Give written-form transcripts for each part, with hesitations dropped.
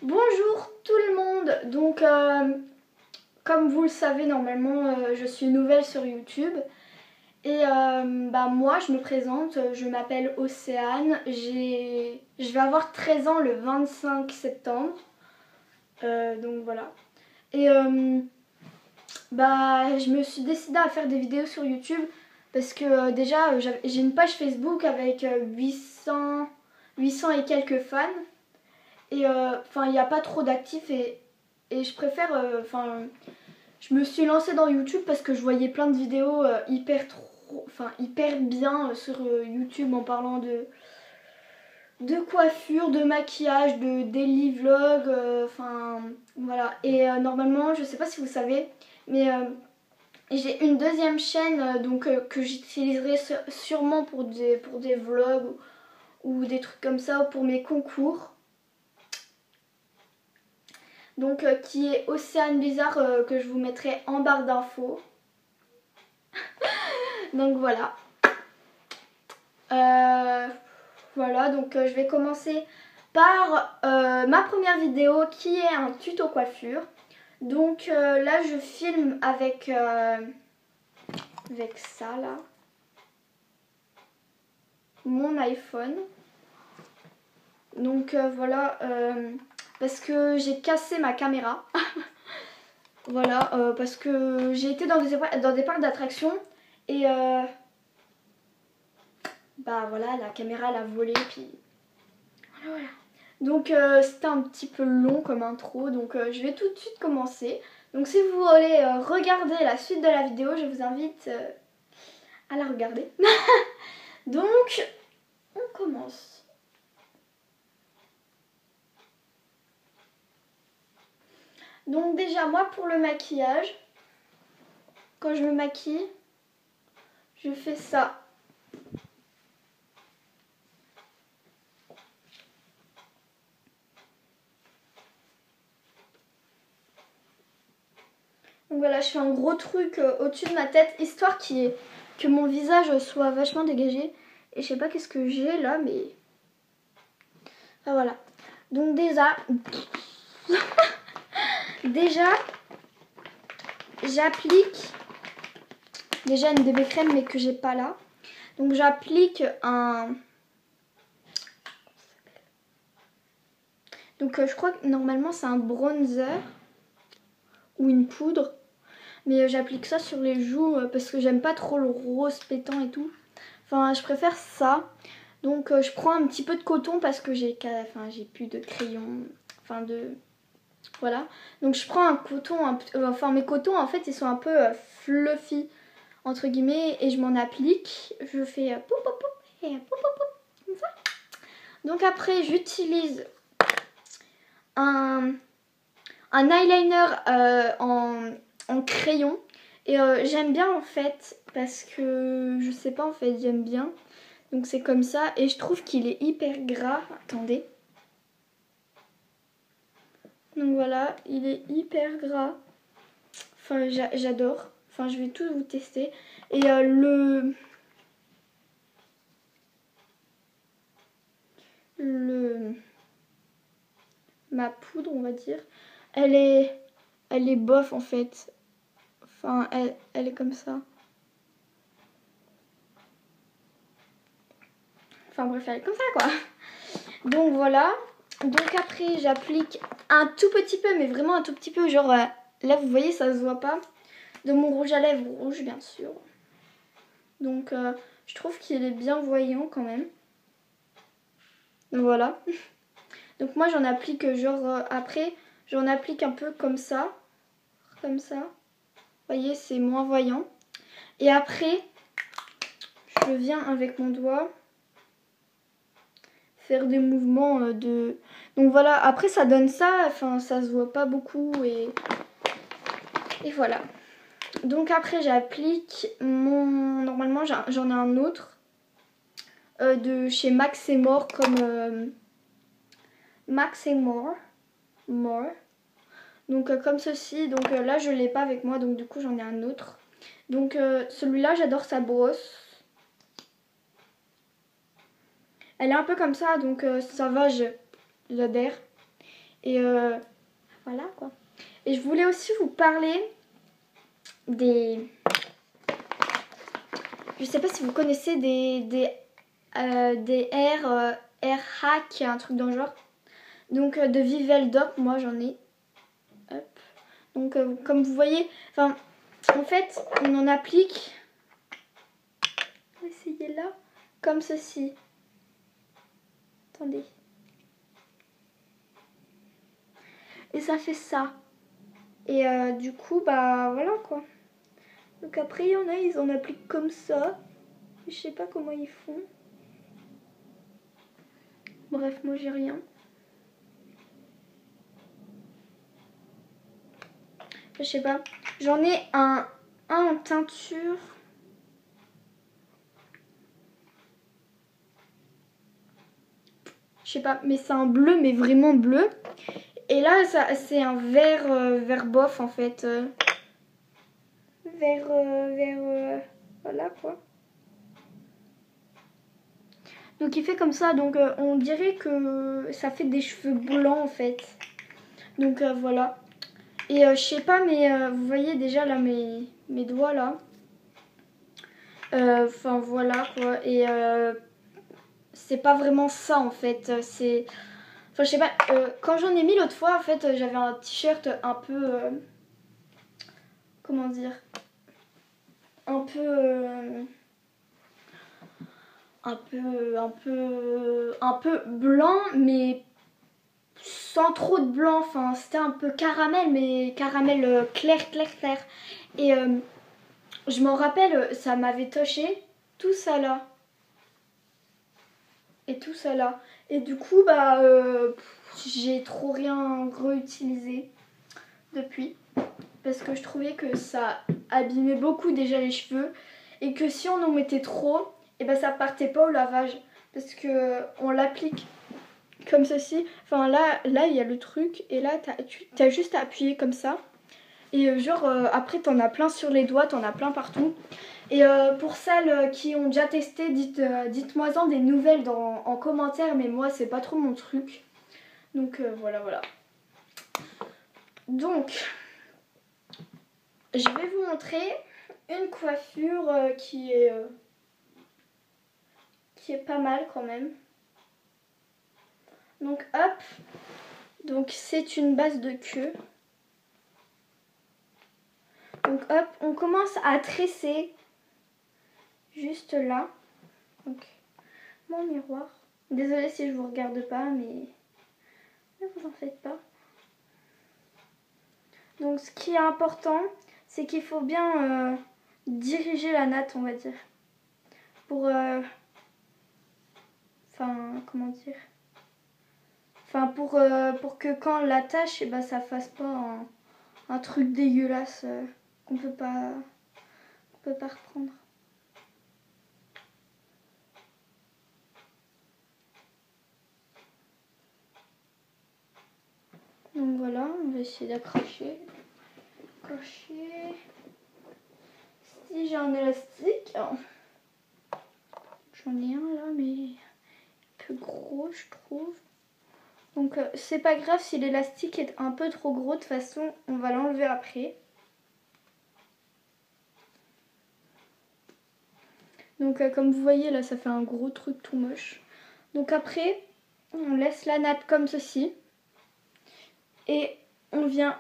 Bonjour tout le monde. Donc comme vous le savez normalement je suis nouvelle sur YouTube et moi je me présente, je m'appelle Océane, je vais avoir 13 ans le 25 septembre. Donc voilà. Et je me suis décidée à faire des vidéos sur YouTube parce que déjà j'ai une page Facebook avec 800 et quelques fans. Et il n'y a pas trop d'actifs et je préfère, je me suis lancée dans YouTube parce que je voyais plein de vidéos hyper bien sur YouTube en parlant de coiffure, de maquillage, de daily vlog, voilà. Et normalement, je sais pas si vous savez, mais j'ai une deuxième chaîne que j'utiliserai sûrement pour des vlogs ou des trucs comme ça, ou pour mes concours. Donc qui est Océane Bizarre, que je vous mettrai en barre d'infos. Donc voilà. Voilà, donc je vais commencer par ma première vidéo qui est un tuto coiffure. Donc là je filme avec ça là, mon iPhone. Donc voilà, parce que j'ai cassé ma caméra. Voilà, parce que j'ai été dans des parcs d'attractions et voilà, la caméra elle a volé, puis voilà. Donc c'était un petit peu long comme intro, donc je vais tout de suite commencer. Donc si vous voulez regarder la suite de la vidéo, je vous invite à la regarder. Donc on commence. Donc déjà moi pour le maquillage, quand je me maquille, je fais ça. Donc voilà, je fais un gros truc au-dessus de ma tête, histoire que mon visage soit vachement dégagé. Et je sais pas qu'est-ce que j'ai là, mais... Ah voilà. Donc déjà... j'applique... Déjà une bébé crème, mais que j'ai pas là. Donc j'applique un... Donc je crois que normalement c'est un bronzer ou une poudre. Mais j'applique ça sur les joues parce que j'aime pas trop le rose pétant et tout. Enfin, je préfère ça. Donc je prends un petit peu de coton parce que j'ai plus de crayon. Voilà. Donc je prends un coton, mes cotons en fait ils sont un peu fluffy entre guillemets et je m'en applique. Je fais poup poup poup et poup poup poup comme ça. Donc après j'utilise un eyeliner en crayon. Et j'aime bien en fait parce que je sais pas en fait, j'aime bien. Donc c'est comme ça et je trouve qu'il est hyper gras. Attendez. Donc voilà, il est hyper gras. Enfin j'adore. Enfin je vais tout vous tester. Et ma poudre on va dire, elle est bof en fait. Enfin elle est comme ça. Enfin bref, elle est comme ça quoi. Donc voilà. Donc après j'applique un tout petit peu, mais vraiment un tout petit peu, genre là vous voyez ça se voit pas, de mon rouge à lèvres rouge bien sûr. Donc je trouve qu'il est bien voyant quand même. Donc voilà. Donc moi j'en applique genre après j'en applique un peu comme ça. Comme ça. Vous voyez c'est moins voyant. Et après je viens avec mon doigt faire des mouvements de... Donc voilà, après ça donne ça, enfin ça se voit pas beaucoup et voilà. Donc après j'applique mon... Normalement j'en ai un autre de chez Max et More comme... Max et More. Donc comme ceci, donc là je l'ai pas avec moi donc du coup j'en ai un autre. Donc celui-là j'adore sa brosse. Elle est un peu comme ça donc ça va, j'adhère. Et voilà quoi. Et je voulais aussi vous parler des... Je sais pas si vous connaissez des air hack, un truc dans le genre. Donc de Viveldop, moi j'en ai. Hop. Donc comme vous voyez, enfin en fait on en applique. On va essayer là, comme ceci. Attendez. Et ça fait ça. Et du coup bah voilà quoi. Donc après il y en a, ils en appliquent comme ça. Je sais pas comment ils font. Bref, moi j'ai rien. Je sais pas. J'en ai un en teinture. Je sais pas, mais c'est un bleu, mais vraiment bleu. Et là, c'est un vert, vert bof en fait. Voilà quoi. Donc il fait comme ça, donc on dirait que ça fait des cheveux blancs en fait. Donc voilà. Et je sais pas, mais vous voyez déjà là mes doigts là. Enfin voilà quoi. Et c'est pas vraiment ça en fait. C'est... Enfin je sais pas, quand j'en ai mis l'autre fois en fait j'avais un t-shirt un peu... comment dire, un peu blanc, mais sans trop de blanc. Enfin, c'était un peu caramel, mais caramel clair. Et je m'en rappelle, ça m'avait touché tout ça là. Et tout ça là. Et du coup, bah, j'ai trop rien réutilisé depuis. Parce que je trouvais que ça abîmait beaucoup déjà les cheveux. Et que si on en mettait trop, et ben ça partait pas au lavage. Parce que on l'applique comme ceci. Enfin là il y a le truc. Et là t'as juste à appuyer comme ça. Et genre après t'en as plein sur les doigts, t'en as plein partout. Et pour celles qui ont déjà testé, dites-moi-en des nouvelles en commentaire. Mais moi c'est pas trop mon truc. Donc voilà. Donc je vais vous montrer une coiffure qui est pas mal quand même. Donc hop, donc c'est une base de queue. Donc hop, on commence à tresser juste là. Donc mon miroir. Désolée si je vous regarde pas, mais ne vous en faites pas. Donc ce qui est important, c'est qu'il faut bien diriger la natte, on va dire. Pour enfin comment dire, enfin pour que quand on l'attache, eh ben, ça fasse pas un truc dégueulasse qu'on peut pas reprendre. Donc voilà, on va essayer d'accrocher. Si j'ai un élastique, j'en ai un là, mais un peu gros, je trouve. Donc c'est pas grave si l'élastique est un peu trop gros, de toute façon on va l'enlever après. Donc comme vous voyez là, ça fait un gros truc tout moche. Donc après on laisse la natte comme ceci et on vient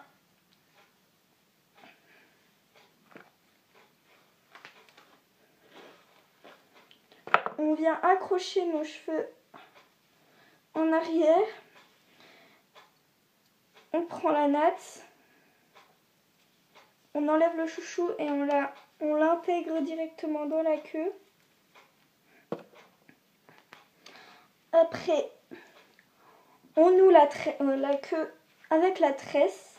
accrocher nos cheveux en arrière. On prend la natte, on enlève le chouchou et on l'intègre directement dans la queue. Après, on noue la queue avec la tresse.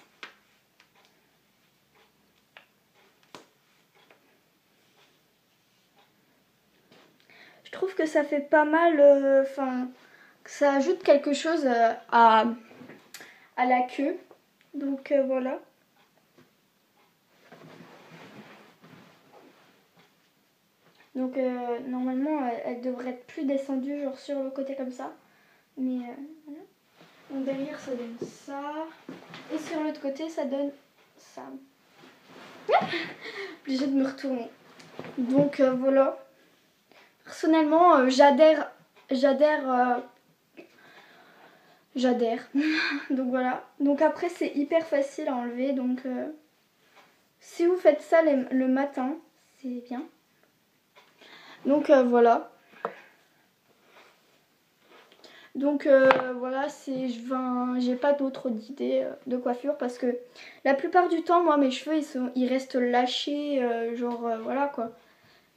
Je trouve que ça fait pas mal, que ça ajoute quelque chose à la queue. Donc voilà. Donc normalement elle devrait être plus descendue, genre sur le côté comme ça. Mais voilà. Donc derrière ça donne ça. Et sur l'autre côté ça donne ça. Obligée de me retourner. Donc voilà. Personnellement j'adhère. Donc voilà. Donc après c'est hyper facile à enlever. Donc si vous faites ça le matin, c'est bien. Donc voilà. Donc voilà, j'ai pas d'autres idées de coiffure parce que la plupart du temps, moi mes cheveux ils restent lâchés, voilà quoi.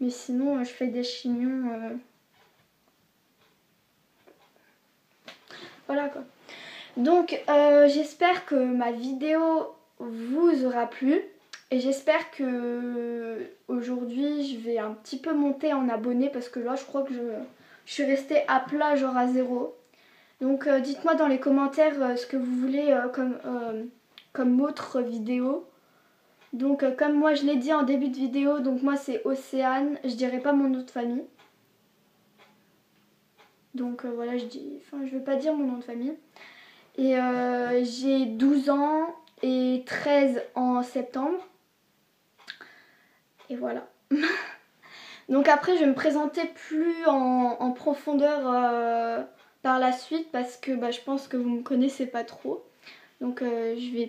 Mais sinon je fais des chignons. Voilà quoi. Donc j'espère que ma vidéo vous aura plu. Et j'espère que aujourd'hui je vais un petit peu monter en abonnés parce que là je crois que je suis restée à plat, genre à 0. Donc dites-moi dans les commentaires ce que vous voulez comme autre vidéo. Donc comme moi je l'ai dit en début de vidéo, donc moi c'est Océane, je dirai pas mon nom de famille. Donc voilà, je veux pas dire mon nom de famille. Et j'ai 12 ans et 13 en septembre. Et voilà. Donc après je vais me présenter plus en profondeur par la suite parce que je pense que vous me connaissez pas trop. Donc je vais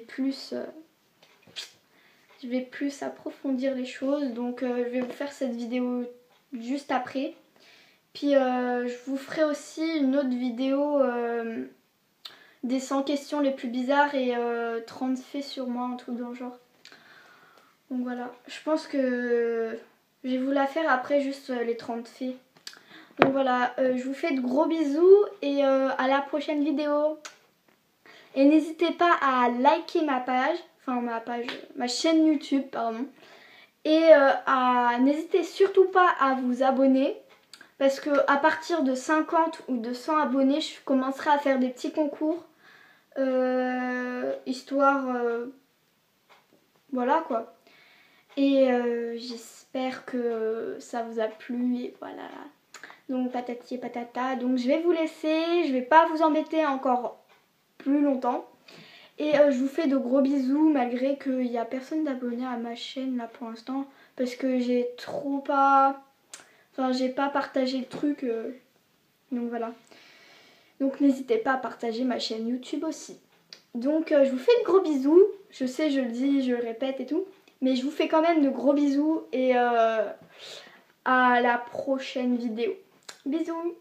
plus approfondir les choses. Donc je vais vous faire cette vidéo juste après. Puis je vous ferai aussi une autre vidéo des 100 questions les plus bizarres et 30 faits sur moi, un truc dans le genre. Donc voilà, je pense que je vais vous la faire après juste les 30 faits. Donc voilà, je vous fais de gros bisous et à la prochaine vidéo. Et n'hésitez pas à liker ma chaîne YouTube, pardon. Et n'hésitez surtout pas à vous abonner. Parce que à partir de 50 ou de 100 abonnés, je commencerai à faire des petits concours. Histoire... voilà quoi. Et j'espère que ça vous a plu et voilà. Donc patati et patata. Donc je vais vous laisser. Je vais pas vous embêter encore plus longtemps. Et je vous fais de gros bisous malgré qu'il n'y a personne d'abonné à ma chaîne là pour l'instant. Parce que j'ai pas partagé le truc. Donc voilà. Donc n'hésitez pas à partager ma chaîne YouTube aussi. Donc je vous fais de gros bisous. Je sais, je le dis, je le répète et tout. Mais je vous fais quand même de gros bisous et à la prochaine vidéo. Bisous!